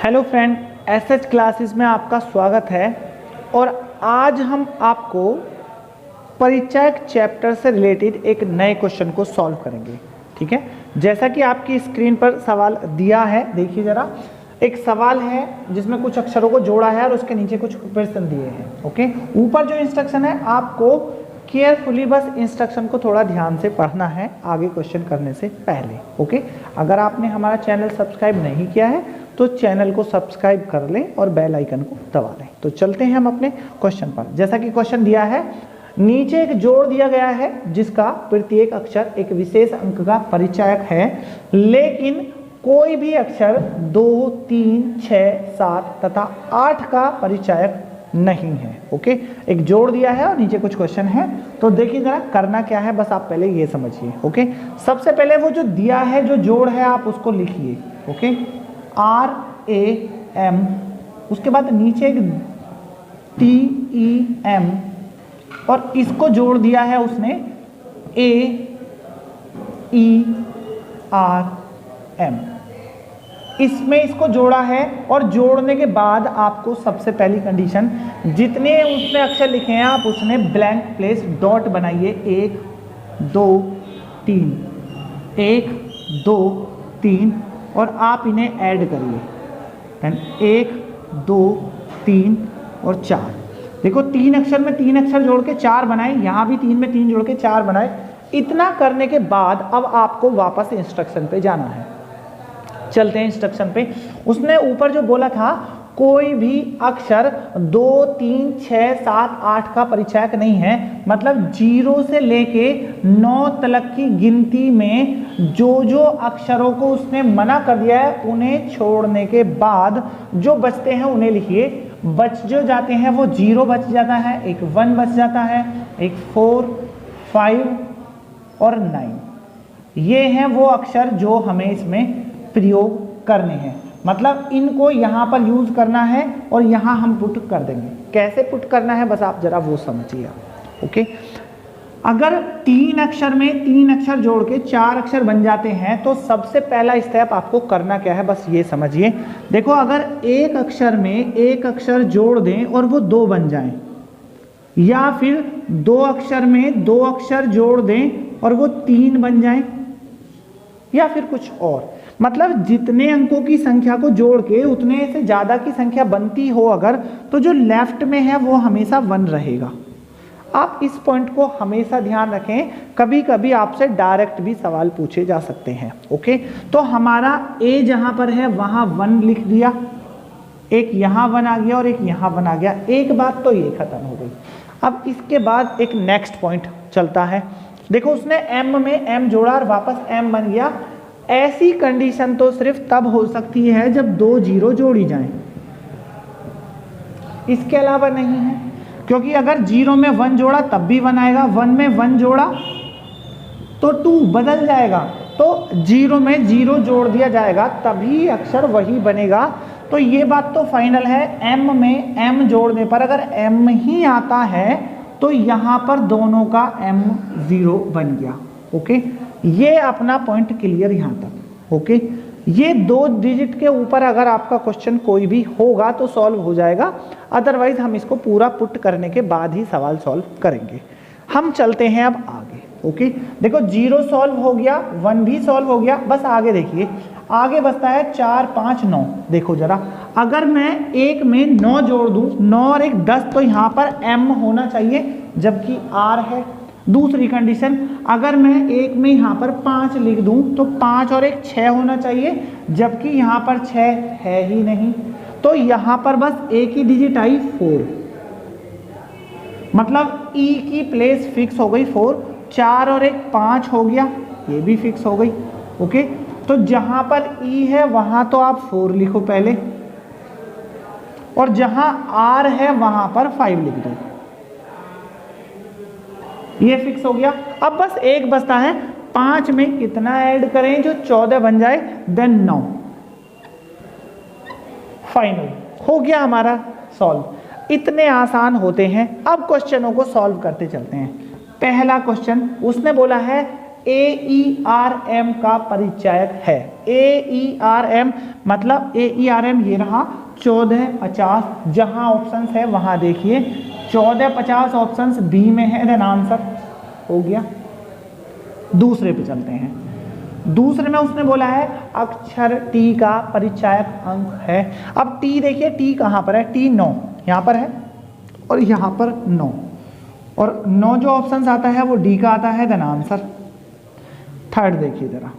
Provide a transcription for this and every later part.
Hello friend, SH classes में आपका स्वागत है। और आज हम आपको परिचय चैप्टर से रिलेटेड एक नए क्वेश्चन को सॉल्व करेंगे। ठीक है, जैसा कि आपकी स्क्रीन पर सवाल दिया है, देखिए ज़रा। एक सवाल है जिसमें कुछ अक्षरों को जोड़ा है और उसके नीचे कुछ प्रश्न दिए हैं। ओके, ऊपर जो इंस्ट्रक्शन है आपको केयरफुली बस इंस्ट्रक्शन को थोड़ा ध्यान से पढ़ना है आगे क्वेश्चन करने से पहले। ओके, अगर आपने हमारा चैनल सब्सक्राइब नहीं किया है तो चैनल को सब्सक्राइब कर लें और बेल आइकन को दबा लें। तो चलते हैं हम अपने क्वेश्चन पर। जैसा कि क्वेश्चन दिया है, नीचे एक जोड़ दिया गया है जिसका प्रत्येक अक्षर एक विशेष अंक का परिचायक है, लेकिन कोई भी अक्षर 2, 3, 6, 7 तथा 8 का परिचायक नहीं है। ओके, एक जोड़ दिया है और नीचे कुछ क्वेश्चन है। तो देखिए जरा करना क्या है, बस आप पहले ये समझिए। ओके, सबसे पहले वो जो दिया है, जो जोड़ है, आप उसको लिखिए। ओके, RAM, उसके बाद नीचे एक TEM और इसको जोड़ दिया है उसने AERM, इसमें इसको जोड़ा है। और जोड़ने के बाद आपको सबसे पहली कंडीशन, जितने उसने अक्षर लिखे हैं आप उसने ब्लैंक प्लेस डॉट बनाइए। 1 2 3, 1 2 3 और आप इन्हें ऐड करिए। 1 2 3 और 4। देखो 3 अक्षर में 3 अक्षर जोड़ के 4 बनाए, यहाँ भी 3 में 3 जोड़ के 4 बनाए। इतना करने के बाद अब आपको वापस इंस्ट्रक्शन पे जाना है। चलते हैं इंस्ट्रक्शन पे। उसने ऊपर जो बोला था, कोई भी अक्षर 2, 3, 6, 7, 8 का परिचायक नहीं है, मतलब 0 से लेके 9 तक की गिनती में जो अक्षरों को उसने मना कर दिया है उन्हें छोड़ने के बाद जो बचते हैं उन्हें लिखिए। बच जो जाते हैं वो 0 बच जाता है, एक 1 बच जाता है, एक 4, 5 और 9। ये हैं वो अक्षर जो हमें इसमें प्रयोग करने हैं, मतलब इनको यहाँ पर यूज करना है और यहाँ हम पुट कर देंगे। कैसे पुट करना है बस आप जरा वो समझिए। ओके, अगर 3 अक्षर में 3 अक्षर जोड़ के 4 अक्षर बन जाते हैं तो सबसे पहला स्टेप आपको करना क्या है बस ये समझिए। देखो, अगर एक अक्षर में एक अक्षर जोड़ दें और वो 2 बन जाएं, या फिर 2 अक्षर में 2 अक्षर जोड़ दें और वो 3 बन जाएं, या फिर कुछ और, मतलब जितने अंकों की संख्या को जोड़ के उतने से ज्यादा की संख्या बनती हो अगर, तो जो लेफ्ट में है वो हमेशा 1 रहेगा। आप इस पॉइंट को हमेशा ध्यान रखें, कभी कभी आपसे डायरेक्ट भी सवाल पूछे जा सकते हैं। ओके, तो हमारा A जहां पर है वहां 1 लिख दिया, एक यहां 1 आ गया और एक यहां 1 आ गया। एक बात तो ये खत्म हो गई। अब इसके बाद एक नेक्स्ट पॉइंट चलता है। देखो, उसने M में M जोड़ा और वापस M बन गया। ऐसी कंडीशन तो सिर्फ तब हो सकती है जब 2 0 जोड़ी जाएं, इसके अलावा नहीं है। क्योंकि अगर 0 में 1 जोड़ा तब भी 1 आएगा, 1 में 1 जोड़ा तो 2 बदल जाएगा, तो 0 में 0 जोड़ दिया जाएगा तभी अक्षर वही बनेगा। तो ये बात तो फाइनल है। M में M जोड़ने पर अगर M ही आता है तो यहां पर दोनों का M 0 बन गया। ओके, ये अपना पॉइंट क्लियर यहां तक। ओके, ये 2 डिजिट के ऊपर अगर आपका क्वेश्चन कोई भी होगा तो सॉल्व हो जाएगा, अदरवाइज हम इसको पूरा पुट करने के बाद ही सवाल सॉल्व करेंगे। हम चलते हैं अब आगे। ओके, देखो 0 सॉल्व हो गया, 1 भी सॉल्व हो गया। बस आगे देखिए, आगे बचता है 4, 5, 9। देखो जरा, अगर मैं एक में 9 जोड़ दूं, 9 और 1 10, तो यहाँ पर M होना चाहिए जबकि R है। दूसरी कंडीशन, अगर मैं एक में यहाँ पर 5 लिख दूं तो 5 और 1 6 होना चाहिए, जबकि यहाँ पर 6 है ही नहीं। तो यहाँ पर बस एक ही डिजिट आई 4, मतलब E की प्लेस फिक्स हो गई 4। 4 और 1 5 हो गया, ये भी फिक्स हो गई। ओके, तो जहां पर E है वहां तो आप 4 लिखो पहले, और जहां R है वहां पर 5 लिख दो। ये फिक्स हो गया। अब बस एक बचता है, 5 में कितना ऐड करें जो 14 बन जाए, देन 9। फाइनल हो गया हमारा सॉल्व। इतने आसान होते हैं। अब क्वेश्चनों को सॉल्व करते चलते हैं। पहला क्वेश्चन उसने बोला है AERM का परिचायक है। AERM मतलब AERM ये रहा 1450, जहां ऑप्शंस है वहां देखिए 1450 ऑप्शंस बी में है, देन आंसर हो गया। दूसरे पे चलते हैं। दूसरे में उसने बोला है अक्षर टी का परिचायक अंक है। अब टी देखिए, टी कहां पर है, टी 9 यहां पर है और यहां पर 9, और 9 जो ऑप्शन आता है वो डी का आता है, देन आंसर। थर्ड देखिए जरा,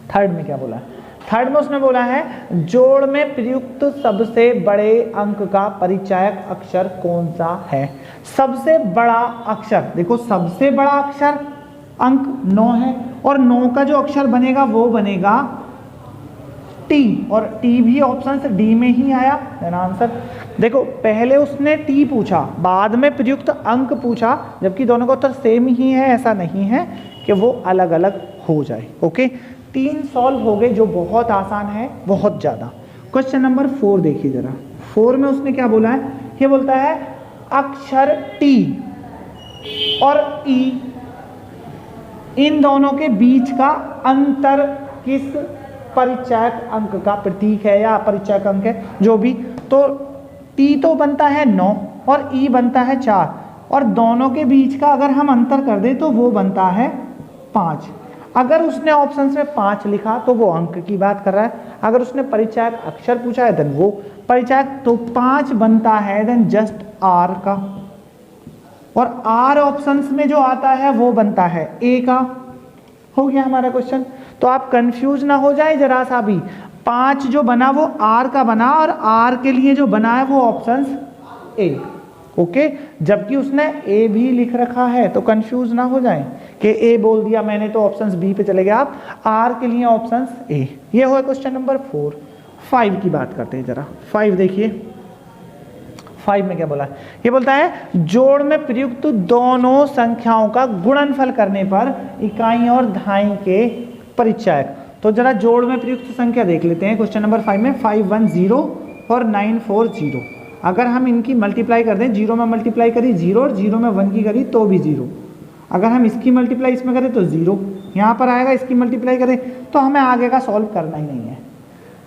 थर्ड में क्या बोला है। थर्ड में उसने बोला है जोड़ में प्रयुक्त सबसे बड़े अंक का परिचायक अक्षर कौन सा है। सबसे बड़ा अक्षर देखो, सबसे बड़ा अक्षर अंक 9 है और 9 का जो अक्षर बनेगा वो बनेगा टी, और टी भी ऑप्शन से डी में ही आया, देन आंसर। देखो पहले उसने टी पूछा, बाद में प्रयुक्त अंक पूछा, जबकि दोनों का उत्तर सेम ही है, ऐसा नहीं है कि वो अलग अलग हो जाए। ओके, 3 सॉल्व हो गए, जो बहुत आसान है, बहुत ज़्यादा। क्वेश्चन नंबर 4 देखिए जरा। 4 में उसने क्या बोला है, ये बोलता है अक्षर टी और ई, इन दोनों के बीच का अंतर किस परिचायक अंक का प्रतीक है या परिचायक अंक है, जो भी। तो टी तो बनता है 9 और ई बनता है 4, और दोनों के बीच का अगर हम अंतर कर दें तो वो बनता है 5। अगर उसने ऑप्शंस में 5 लिखा तो वो अंक की बात कर रहा है, अगर उसने परिचायक अक्षर पूछा है देन वो परिचायक, तो 5 बनता है देन जस्ट आर का, और आर ऑप्शंस में जो आता है वो बनता है ए का। हो गया हमारा क्वेश्चन। तो आप कंफ्यूज ना हो जाए जरा सा भी, 5 जो बना वो आर का बना, और आर के लिए जो बना है वो ऑप्शंस ए। ओके, जबकि उसने ए भी लिख रखा है, तो कंफ्यूज ना हो जाए कि ए बोल दिया मैंने तो ऑप्शंस बी पे चले गए आप, आर के लिए ऑप्शंस ए। ये हुआ क्वेश्चन नंबर 4। 5 की बात करते हैं जरा। 5 देखिए, 5 में क्या बोला है, ये बोलता है जोड़ में प्रयुक्त दोनों संख्याओं का गुणनफल करने पर इकाई और दहाई के परिचायक। तो जरा जोड़ में प्रयुक्त संख्या देख लेते हैं क्वेश्चन नंबर 5 में। 510 और 940, अगर हम इनकी मल्टीप्लाई कर दें, 0 में मल्टीप्लाई करी 0 और 0 में 1 की करी तो भी 0, अगर हम इसकी मल्टीप्लाई इसमें करें तो 0 यहाँ पर आएगा, इसकी मल्टीप्लाई करें तो हमें आगे का सॉल्व करना ही नहीं है,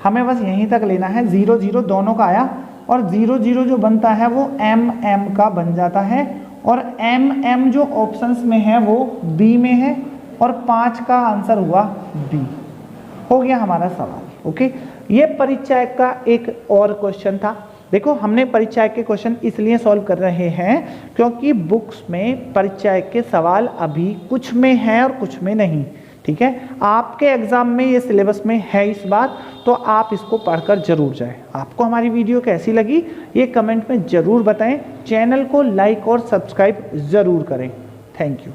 हमें बस यहीं तक लेना है। 0 0 दोनों का आया, और 0 0 जो बनता है वो m m का बन जाता है, और m m जो ऑप्शंस में है वो b में है, और 5 का आंसर हुआ b। हो गया हमारा सवाल। ओके, ये परिचायक का एक और क्वेश्चन था। देखो हमने परिचायक के क्वेश्चन इसलिए सॉल्व कर रहे हैं क्योंकि बुक्स में परिचायक के सवाल अभी कुछ में हैं और कुछ में नहीं। ठीक है, आपके एग्जाम में ये सिलेबस में है इस बार, तो आप इसको पढ़कर जरूर जाएं। आपको हमारी वीडियो कैसी लगी ये कमेंट में जरूर बताएं। चैनल को लाइक और सब्सक्राइब जरूर करें। Thank you.